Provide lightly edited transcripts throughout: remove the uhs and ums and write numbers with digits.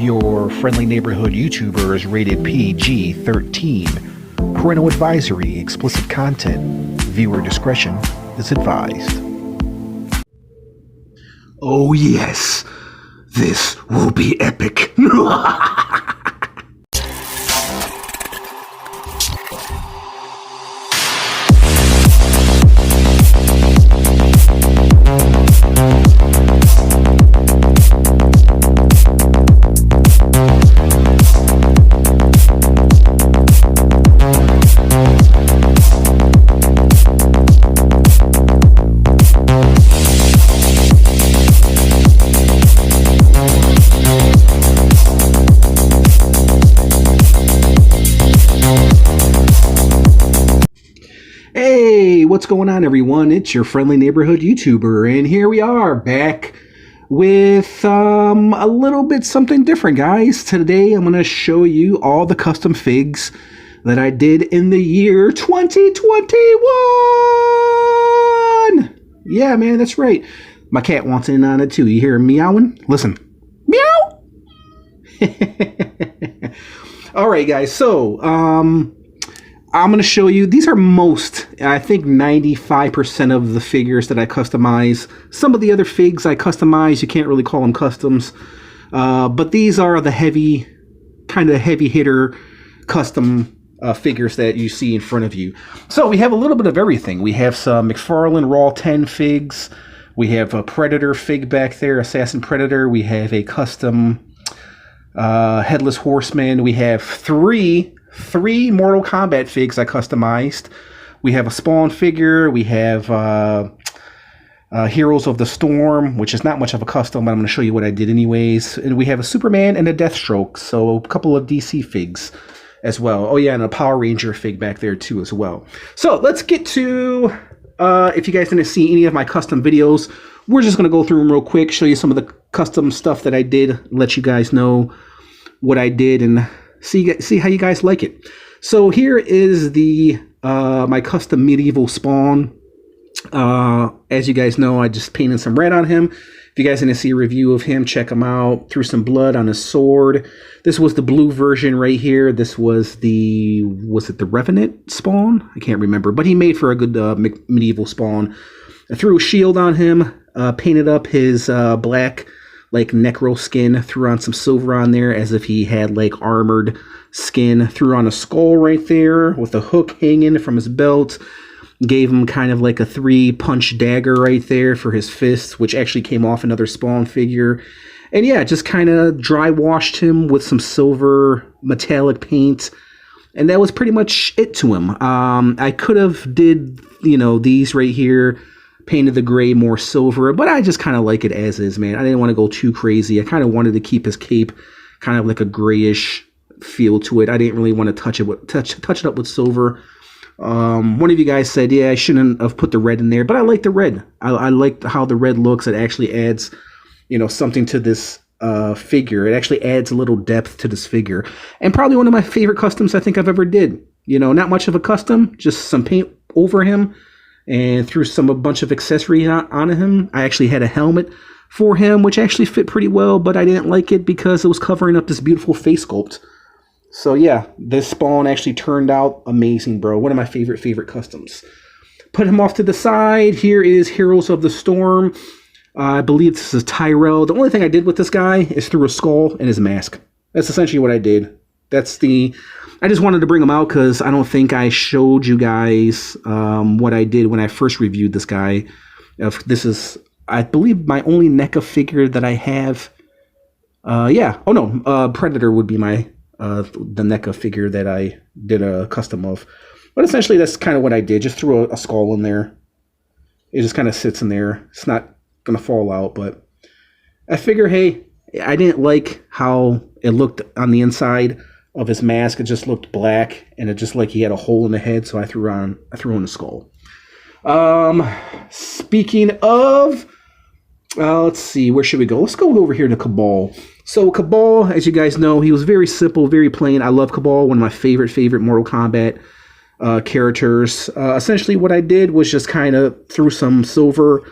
Your friendly neighborhood YouTuber is rated PG-13. Parental advisory, explicit content. Viewer discretion is advised. Oh yes, this will be epic. Hey, what's going on, everyone? It's your friendly neighborhood YouTuber, and here we are back with a little bit something different, guys. Today, I'm going to show you all the custom figs that I did in the year 2021. Yeah, man, that's right. My cat wants in on it too. You hear him meowing? Listen. Meow! All right, guys. So, I'm going to show you, these are I think 95% of the figures that I customize. Some of the other figs I customize, you can't really call them customs. But these are the kind of heavy hitter custom figures that you see in front of you. So we have a little bit of everything. We have some McFarlane Raw 10 figs. We have a Predator fig back there, Assassin Predator. We have a custom Headless Horseman. We have three Mortal Kombat figs I customized. We have a Spawn figure. We have Heroes of the Storm, which is not much of a custom, but I'm going to show you what I did anyways. And we have a Superman and a Deathstroke, so a couple of DC figs as well. Oh yeah, and a Power Ranger fig back there too as well. So let's get to, if you guys didn't see any of my custom videos, we're just going to go through them real quick, show you some of the custom stuff that I did, let you guys know what I did, and see how you guys like it. So here is the my custom medieval Spawn. As you guys know, I just painted some red on him. If you guys didn't see a review of him, check him out. Threw some blood on his sword. This was the blue version right here. This was it the Revenant Spawn? I can't remember, but he made for a good medieval Spawn. I threw a shield on him, painted up his black like necro skin, threw on some silver on there as if he had like armored skin, threw on a skull right there with a hook hanging from his belt, gave him kind of like a 3-punch dagger right there for his fist, which actually came off another Spawn figure. And yeah, just kind of dry washed him with some silver metallic paint, and that was pretty much it to him. I could have did, these right here, painted the gray more silver, but I just kind of like it as is, man. I didn't want to go too crazy. I kind of wanted to keep his cape kind of like a grayish feel to it. I didn't really want to touch it up with silver. One of you guys said, yeah, I shouldn't have put the red in there, but I like the red. I like how the red looks. It actually adds, something to this figure. It actually adds a little depth to this figure, and probably one of my favorite customs I think I've ever did. Not much of a custom, just some paint over him, and threw a bunch of accessories on him. I actually had a helmet for him, which actually fit pretty well, but I didn't like it because it was covering up this beautiful face sculpt. So yeah, this Spawn actually turned out amazing, bro. One of my favorite customs. Put him off to the side. Here is Heroes of the Storm. I believe this is Tyrell. The only thing I did with this guy is threw a skull and his mask. That's essentially what I did. I just wanted to bring him out because I don't think I showed you guys what I did when I first reviewed this guy. This is, I believe, my only NECA figure that I have. Yeah. Oh, no. Predator would be the NECA figure that I did a custom of. But essentially, that's kind of what I did. Just threw a skull in there. It just kind of sits in there. It's not going to fall out, but I figure, hey, I didn't like how it looked on the inside of his mask. It just looked black, and it just like he had a hole in the head, so I threw in the skull. Speaking of, let's see, where should we go? Let's go over here to Cabal. So Cabal, as you guys know, he was very simple, very plain. I love Cabal, one of my favorite Mortal Kombat characters. Essentially what I did was just kind of threw some silver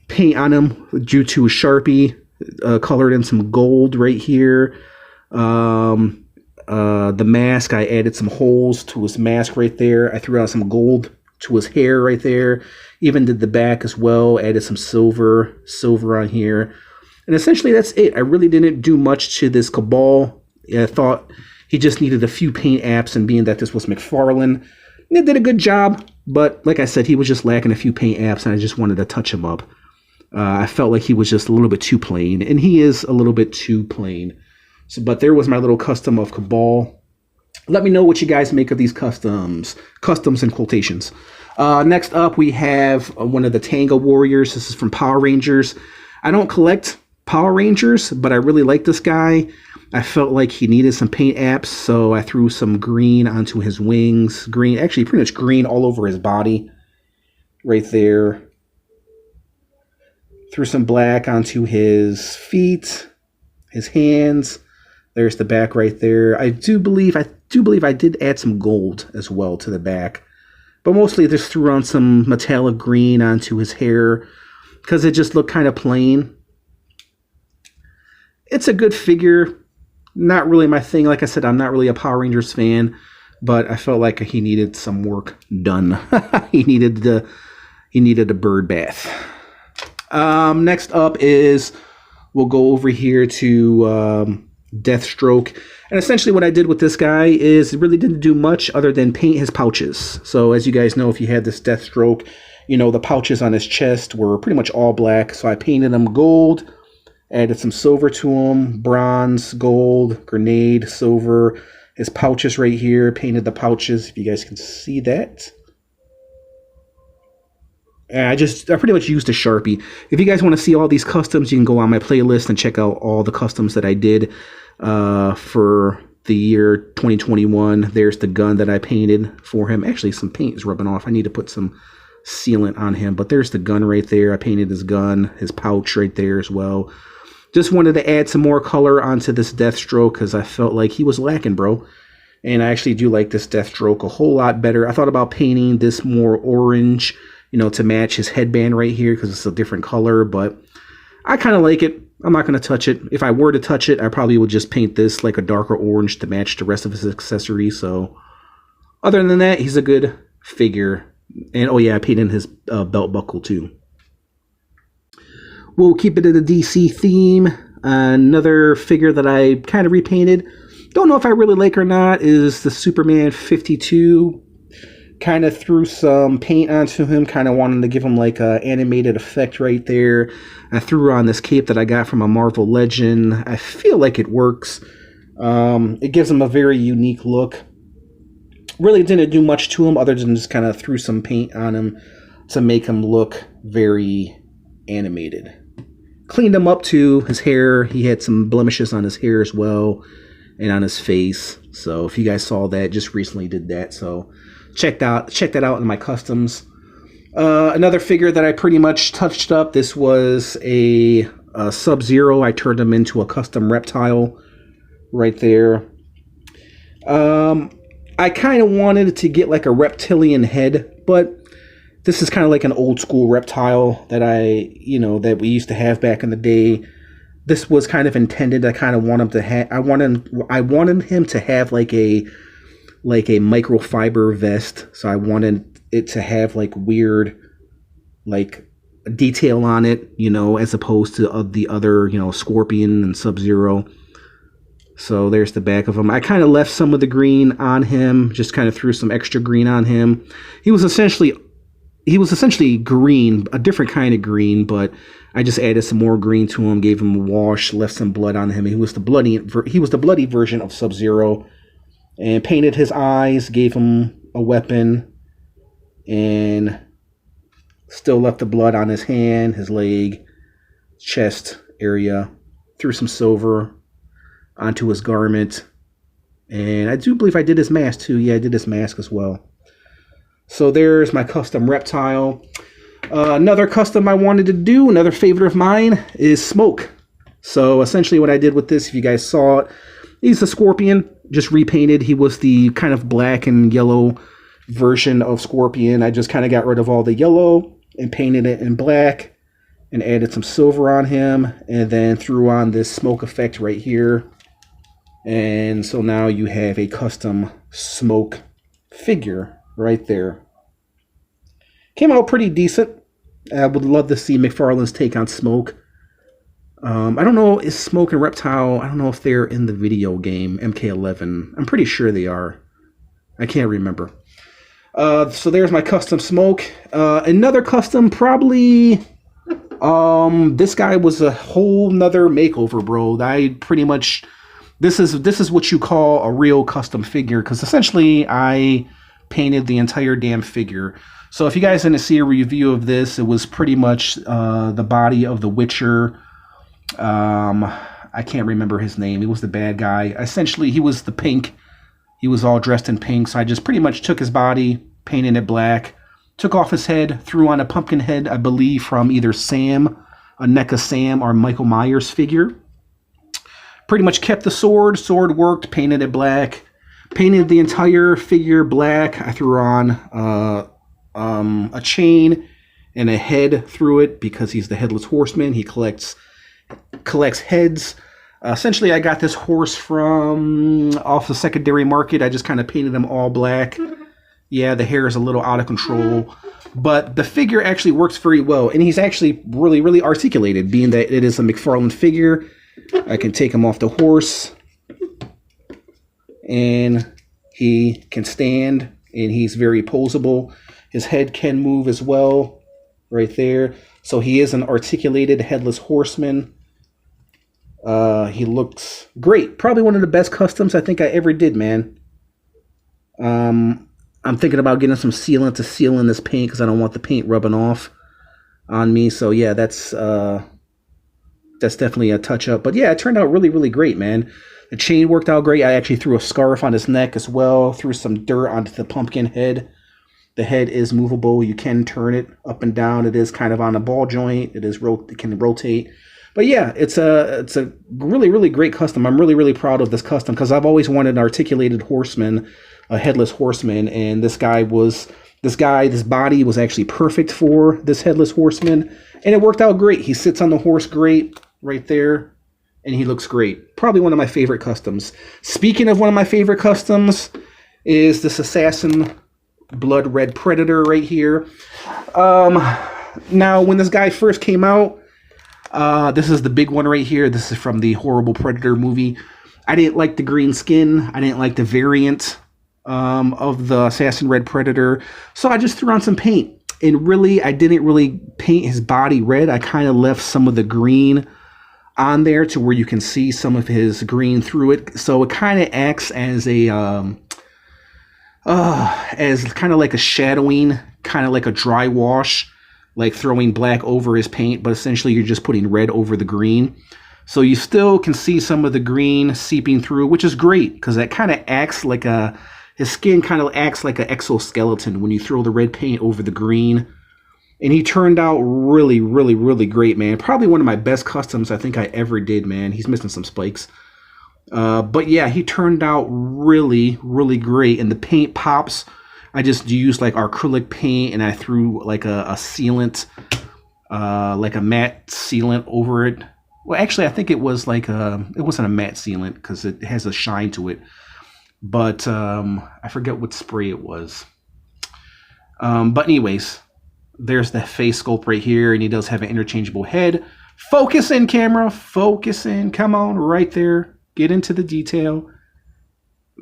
paint on him due to a Sharpie. colored in some gold right here. The mask, I added some holes to his mask right there. I threw out some gold to his hair right there. Even did the back as well. Added some silver on here. And essentially that's it. I really didn't do much to this Cabal. I thought he just needed a few paint apps, and being that this was McFarlane, it did a good job. But like I said, he was just lacking a few paint apps, and I just wanted to touch him up. I felt like he was just a little bit too plain, and he is a little bit too plain. So, but there was my little custom of Cabal. Let me know what you guys make of these customs in quotations. Next up, we have one of the Tango Warriors. This is from Power Rangers. I don't collect Power Rangers, but I really like this guy. I felt like he needed some paint apps, so I threw some green onto his wings. Green, actually pretty much green all over his body. Right there. Threw some black onto his feet, his hands. There's the back right there. I do believe I did add some gold as well to the back. But mostly just threw on some metallic green onto his hair because it just looked kind of plain. It's a good figure. Not really my thing. Like I said, I'm not really a Power Rangers fan, but I felt like he needed some work done. he needed a bird bath. Next up is, we'll go over here to Deathstroke. And essentially what I did with this guy is really didn't do much other than paint his pouches. So as you guys know, if you had this Deathstroke, you know, the pouches on his chest were pretty much all black. So I painted them gold, added some silver to them, bronze, gold, grenade, silver. His pouches right here, painted the pouches, if you guys can see that. And I pretty much used a Sharpie. If you guys want to see all these customs, you can go on my playlist and check out all the customs that I did for the year 2021. There's the gun that I painted for him. Actually, some paint is rubbing off. I need to put some sealant on him. But there's the gun right there. I painted his gun, his pouch right there as well. Just wanted to add some more color onto this Deathstroke because I felt like he was lacking, bro. And I actually do like this Deathstroke a whole lot better. I thought about painting this more orange, you know, to match his headband right here because it's a different color, but I kind of like it. I'm not going to touch it. If I were to touch it, I probably would just paint this like a darker orange to match the rest of his accessories. So other than that, he's a good figure. And oh yeah, I painted his belt buckle too. We'll keep it in the DC theme. Another figure that I kind of repainted, don't know if I really like or not, is the Superman 52. Kind of threw some paint onto him, kind of wanted to give him like a animated effect right there. I threw on this cape that I got from a Marvel Legend. I feel like it works. It gives him a very unique look. Really didn't do much to him other than just kind of threw some paint on him to make him look very animated. Cleaned him up too. His hair, he had some blemishes on his hair as well and on his face. So if you guys saw that, just recently did that. So check that out in my customs. Another figure that I pretty much touched up. This was a Sub-Zero. I turned him into a custom reptile right there. I kind of wanted to get like a reptilian head, but this is kind of like an old school reptile that that we used to have back in the day. This was kind of intended. I kind of want him to have. I wanted him to have like a microfiber vest. So I wanted it to have like weird, like detail on it, as opposed to the other, Scorpion and Sub-Zero. So there's the back of him. I kind of left some of the green on him, just kind of threw some extra green on him. He was essentially green, a different kind of green, but I just added some more green to him, gave him a wash, left some blood on him. He was the bloody version of Sub-Zero, and painted his eyes, gave him a weapon, and still left the blood on his hand, his leg, chest area. Threw some silver onto his garment, and I do believe I did his mask too. Yeah, I did his mask as well. So there's my custom reptile. Another custom I wanted to do, another favorite of mine, is Smoke. So essentially what I did with this, if you guys saw it, he's a Scorpion, just repainted. He was the kind of black and yellow version of Scorpion. I just kind of got rid of all the yellow and painted it in black. and added some silver on him, and then threw on this smoke effect right here. And so now you have a custom Smoke figure right there. Came out pretty decent. I would love to see McFarlane's take on Smoke. I don't know, is Smoke and Reptile, I don't know if they're in the video game, MK11. I'm pretty sure they are. I can't remember. So there's my custom Smoke. Another custom, probably, this guy was a whole nother makeover, bro. I pretty much, this is what you call a real custom figure, because essentially I painted the entire damn figure. So if you guys didn't see a review of this, it was pretty much the body of the Witcher. I can't remember his name. He was the bad guy. Essentially, he was the pink. He was all dressed in pink. So I just pretty much took his body, painted it black, took off his head, threw on a pumpkin head, I believe, from either Sam, a NECA Sam, or Michael Myers figure. Pretty much kept the sword. Sword worked, painted it black. Painted the entire figure black. I threw on a chain and a head through it because he's the Headless Horseman. He collects heads. Essentially, I got this horse from off the secondary market. I just kind of painted him all black. Yeah, the hair is a little out of control, but the figure actually works very well, and he's actually really, really articulated, being that it is a McFarlane figure. I can take him off the horse, and he can stand, and he's very poseable. His head can move as well, right there. So he is an articulated Headless Horseman. He looks great. Probably one of the best customs I think I ever did, man. I'm thinking about getting some sealant to seal in this paint because I don't want the paint rubbing off on me. So yeah, that's definitely a touch up. But yeah, it turned out really, really great, man. The chain worked out great. I actually threw a scarf on his neck as well. Threw some dirt onto the pumpkin head. The head is movable. You can turn it up and down. It is kind of on a ball joint. It can rotate. But yeah, it's a really, really great custom. I'm really, really proud of this custom because I've always wanted an articulated horseman, a Headless Horseman, and this body was actually perfect for this Headless Horseman, and it worked out great. He sits on the horse great right there, and he looks great. Probably one of my favorite customs. Speaking of one of my favorite customs is this Assassin Blood Red Predator right here. Now, when this guy first came out, this is the big one right here. This is from the Horrible Predator movie. I didn't like the green skin. I didn't like the variant of the Assassin Red Predator. So I just threw on some paint. And really, I didn't really paint his body red. I kind of left some of the green on there to where you can see some of his green through it. So it kind of acts as a as kind of like a shadowing, kind of like a dry wash, like throwing black over his paint, but essentially you're just putting red over the green. So you still can see some of the green seeping through, which is great because that kind of acts like his skin kind of acts like an exoskeleton when you throw the red paint over the green. And he turned out really, really, really great, man. Probably one of my best customs I think I ever did, man. He's missing some spikes. But yeah, he turned out really, really great. And the paint pops. I just used like acrylic paint and I threw like a sealant, like a matte sealant over it. Well, actually, I think it was like it wasn't a matte sealant because it has a shine to it. But I forget what spray it was. But anyways, there's the face sculpt right here, and he does have an interchangeable head. Focus in, camera. Focus in. Come on, right there. Get into the detail.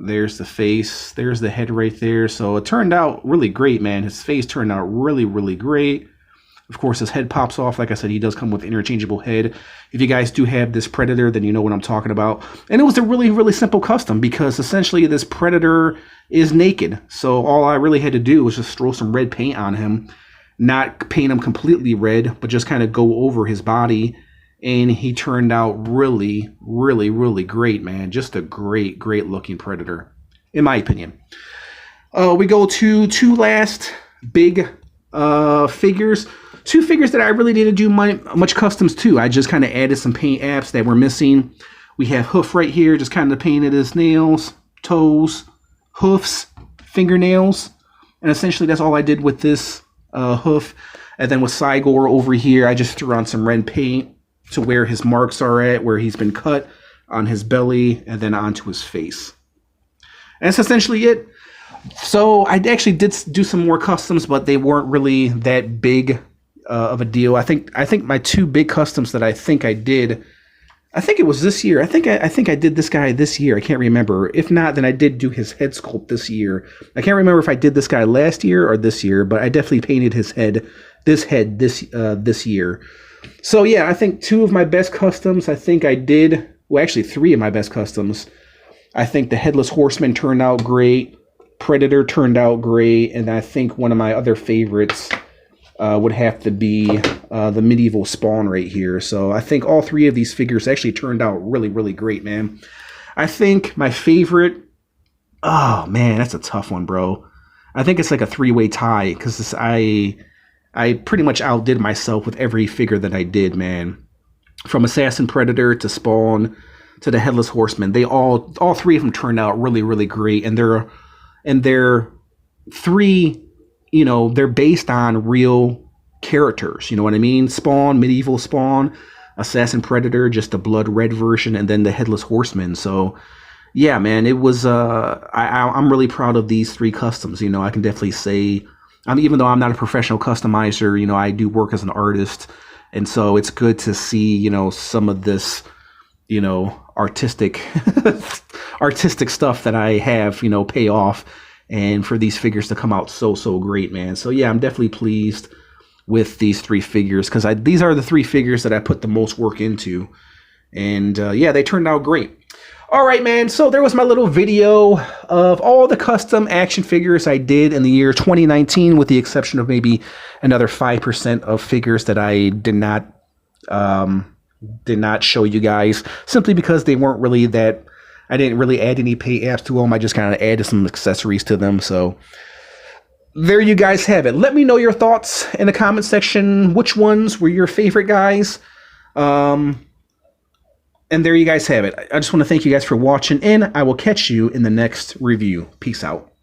There's the face. There's the head right there. So it turned out really great, man. His face turned out really, really great. Of course, his head pops off. Like I said, he does come with interchangeable head. If you guys do have this Predator, then you know what I'm talking about. And it was a really, really simple custom because essentially this Predator is naked. So all I really had to do was just throw some red paint on him. Not paint him completely red, but just kind of go over his body. And he turned out really, really, really great, man. Just a great, great looking Predator, in my opinion. We go to two last big figures. Two figures that I really didn't do much customs to. I just kind of added some paint apps that were missing. We have Hoof right here, just kind of painted his nails, toes, hoofs, fingernails. And essentially that's all I did with this Hoof. And then with Cygor over here, I just threw on some red paint to where his marks are at, where he's been cut on his belly and then onto his face. And that's essentially it. So I actually did do some more customs, but they weren't really that big of a deal. I think my two big customs that I think I did, I think it was this year. I think I did this guy this year. I can't remember. If not, then I did do his head sculpt this year. I can't remember if I did this guy last year or this year, but I definitely painted his head this year. So yeah, I think two of my best customs, I think I did, well actually three of my best customs. I think the Headless Horseman turned out great, Predator turned out great, and I think one of my other favorites would have to be the Medieval Spawn right here. So I think all three of these figures actually turned out really, really great, man. I think my favorite, oh man, that's a tough one, bro. I think it's like a three-way tie, because I pretty much outdid myself with every figure that I did, man. From Assassin Predator to Spawn to the Headless Horseman, they all three of them turned out really, really great, and they're three, you know, they're based on real characters, you know what I mean? Spawn, Medieval Spawn, Assassin Predator, just the blood red version, and then the Headless Horseman. So yeah, man, it was I'm really proud of these three customs. You know, I can definitely say, even though I'm not a professional customizer, you know, I do work as an artist, and so it's good to see, you know, some of this, you know, artistic stuff that I have, you know, pay off, and for these figures to come out so great, man. So yeah, I'm definitely pleased with these three figures, because these are the three figures that I put the most work into, and yeah, they turned out great. All right, man, so there was my little video of all the custom action figures I did in the year 2019, with the exception of maybe another 5% of figures that I did not show you guys, simply because they weren't really that, I didn't really add any paint apps to them. I just kind of added some accessories to them. So there you guys have it. Let me know your thoughts in the comment section. Which ones were your favorite, guys? And there you guys have it. I just want to thank you guys for watching, and I will catch you in the next review. Peace out.